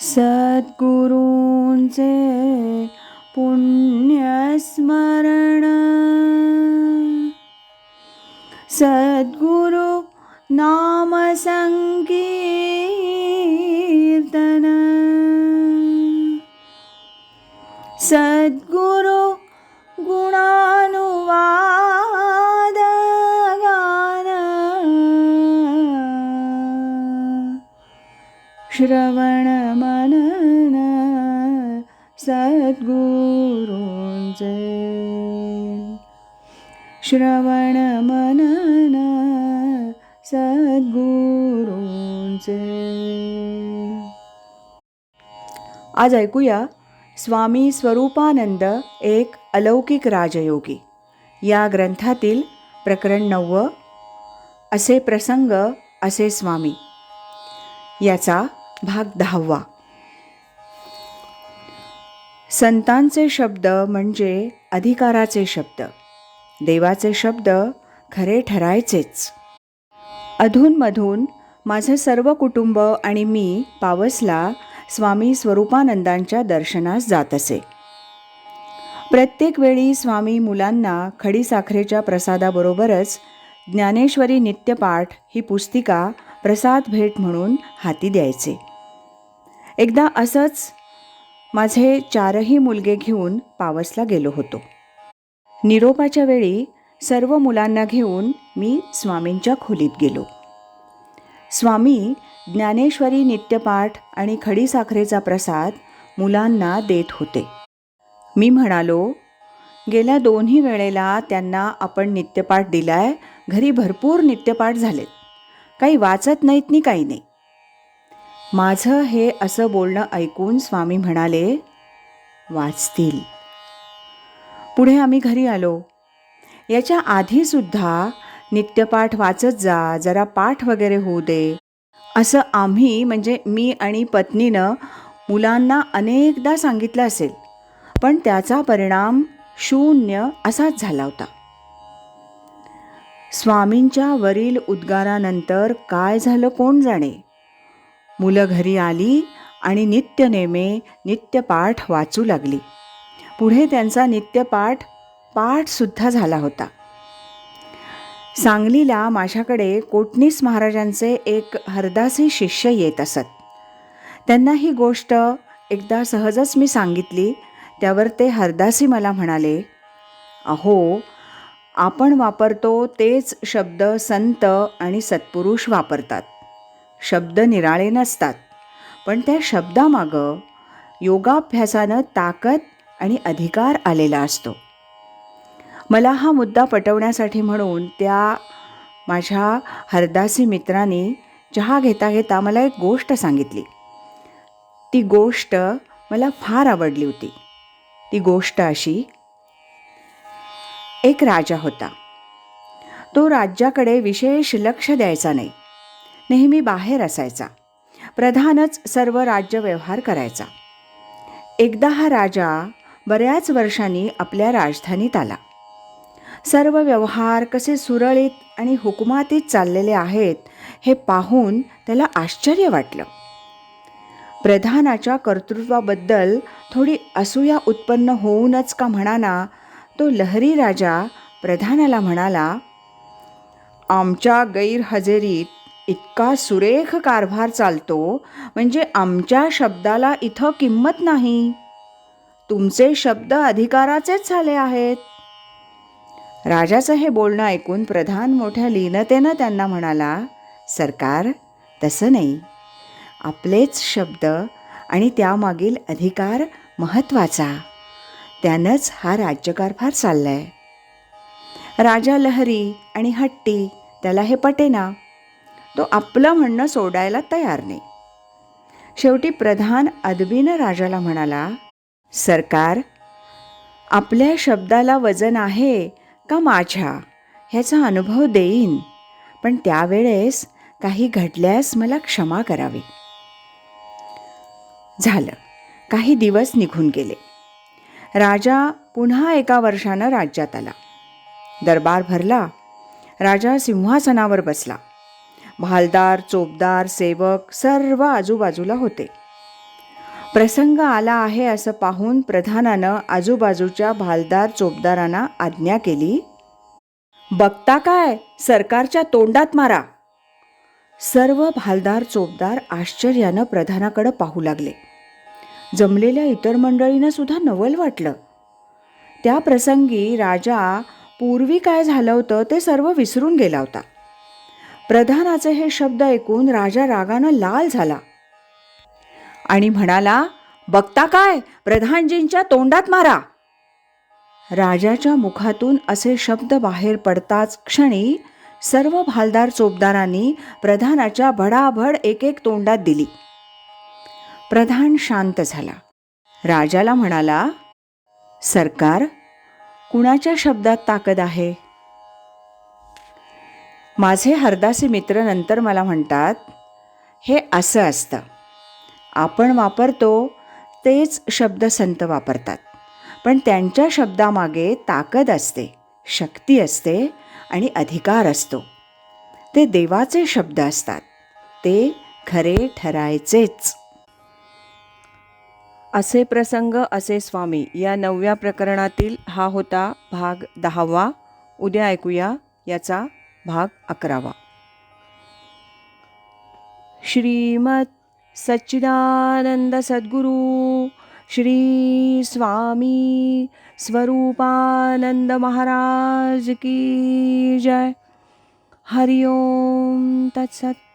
सद्गुरूंचे पुण्यस्मरण, सद्गुरु नाम संकीर्तन, सद्गुरु गुणानुवाद गान, श्रवण मनन सद्गुरूंचे, श्रवण मनन सद्गुरूंचे. आज ऐकूया स्वामी स्वरूपानंद एक अलौकिक राजयोगी या ग्रंथातील प्रकरण 9 असे प्रसंग असे स्वामी याचा भाग 10. संतांचे शब्द म्हणजे अधिकाराचे शब्द, देवाचे शब्द खरे ठरायचेच. अधूनमधून माझं सर्व कुटुंब आणि मी पावसला स्वामी स्वरूपानंदांच्या दर्शनास जात असे. प्रत्येक वेळी स्वामी मुलांना खडीसाखरेच्या प्रसादाबरोबरच ज्ञानेश्वरी नित्यपाठ ही पुस्तिका प्रसाद भेट म्हणून हाती द्यायचे. एकदा असंच माझे 4ही मुलगे घेऊन पावसला गेलो होतो. निरोपाच्या वेळी सर्व मुलांना घेऊन मी स्वामींच्या खोलीत गेलो. स्वामी ज्ञानेश्वरी नित्यपाठ आणि खडीसाखरेचा प्रसाद मुलांना देत होते. मी म्हणालो, गेल्या 2ही वेळेला त्यांना आपण नित्यपाठ दिलाय, घरी भरपूर नित्यपाठ झालेत, काही वाचत नाहीत नि काही नाही. माझं हे असं बोलणं ऐकून स्वामी म्हणाले, वाचतील. पुढे आम्ही घरी आलो. याच्या आधीसुद्धा नित्यपाठ वाचत जा, जरा पाठ वगैरे होऊ दे, असं आम्ही म्हणजे मी आणि पत्नीनं मुलांना अनेकदा सांगितलं असेल, पण त्याचा परिणाम 0 असाच झाला होता. स्वामींच्या वरील उद्गारानंतर काय झालं कोण जाणे. मुलं घरी आली आणि नित्यनेमे नित्यपाठ वाचू लागली. पुढे त्यांचा नित्यपाठ पाठसुद्धा झाला होता. सांगलीला माझ्याकडे कोटणीस महाराजांचे एक हरदासी शिष्य येत असत. त्यांना ही गोष्ट एकदा सहजच मी सांगितली. त्यावर ते हरदासी मला म्हणाले, अहो, आपण वापरतो तेच शब्द संत आणि सत्पुरुष वापरतात. शब्द निराळे नसतात, पण त्या शब्दामागं योगाभ्यासानं ताकद आणि अधिकार आलेला असतो. मला हा मुद्दा पटवण्यासाठी म्हणून त्या माझ्या हरदासी मित्रांनी चहा घेता घेता मला एक गोष्ट सांगितली. ती गोष्ट मला फार आवडली होती. ती गोष्ट अशी, एक राजा होता. तो राज्याकडे विशेष लक्ष द्यायचा नाही. नेहमी बाहेर असायचा. प्रधानच सर्व राज्य व्यवहार करायचा. एकदा हा राजा बऱ्याच वर्षांनी आपल्या राजधानीत आला. सर्व व्यवहार कसे सुरळीत आणि हुकुमातीत चाललेले आहेत हे पाहून त्याला आश्चर्य वाटलं. प्रधानाच्या कर्तृत्वाबद्दल थोडी असूया उत्पन्न होऊनच का म्हणाना, तो लहरी राजा प्रधानाला म्हणाला, आमच्या गैरहजेरीत इतका सुरेख कारभार चालतो, म्हणजे आमच्या शब्दाला इथं किंमत नाही. तुमचे शब्द अधिकाराचेच झाले आहेत. राजाचं हे बोलणं ऐकून प्रधान मोठ्या लीनतेनं त्यांना म्हणाला, सरकार, तसं नाही. आपलेच शब्द आणि त्यामागील अधिकार महत्त्वाचा. त्यानंच हा राज्यकारभार चाललाय. राजा लहरी आणि हट्टी, त्याला हे पटेना. तो आपलं म्हणणं सोडायला तयार नाही. शेवटी प्रधान अदबीनं राजाला म्हणाला, सरकार, आपल्या शब्दाला वजन आहे का माझ्या ह्याचा अनुभव देईन, पण त्यावेळेस काही घडल्यास मला क्षमा करावी. झालं. काही दिवस निघून गेले. राजा पुन्हा एका वर्षानं राज्यात आला. दरबार भरला. राजा सिंहासनावर बसला. भालदार, चोपदार, सेवक सर्व आजूबाजूला होते. प्रसंग आला आहे असं पाहून प्रधानानं आजूबाजूच्या भालदार चोपदारांना आज्ञा केली, बघता काय, सरकारच्या तोंडात मारा. सर्व भालदार चोपदार आश्चर्यानं प्रधानाकडे पाहू लागले. जमलेल्या इतर मंडळींना सुद्धा नवल वाटलं. त्या प्रसंगी राजा पूर्वी काय झालं होतं ते सर्व विसरून गेला होता. प्रधानाचे हे शब्द ऐकून राजा रागानं लाल झाला आणि म्हणाला, बघता काय, प्रधानजींच्या तोंडात मारा. राजाच्या मुखातून असे शब्द बाहेर पडताच क्षणी सर्व भालदार चोपदारांनी प्रधानाच्या भडाभड एक एक तोंडात दिली. प्रधान शांत झाला. राजाला म्हणाला, सरकार, कुणाच्या शब्दात ताकद आहे? माझे हरदासी मित्र नंतर मला म्हणतात, हे असं असतं, आपण वापरतो तेच शब्द संत वापरतात, पण त्यांच्या शब्दामागे ताकद असते, शक्ती असते आणि अधिकार असतो. ते देवाचे शब्द असतात, ते खरे ठरायचेच. असे प्रसंग असे स्वामी या 9व्या प्रकरणातील हा होता भाग 10वा. उद्या ऐकूया याचा भाग 11वा. श्रीमत सच्चिदानंद सद्गुरु श्री स्वामी स्वरूपानंद महाराज की जय. हरि ओम तत्सत.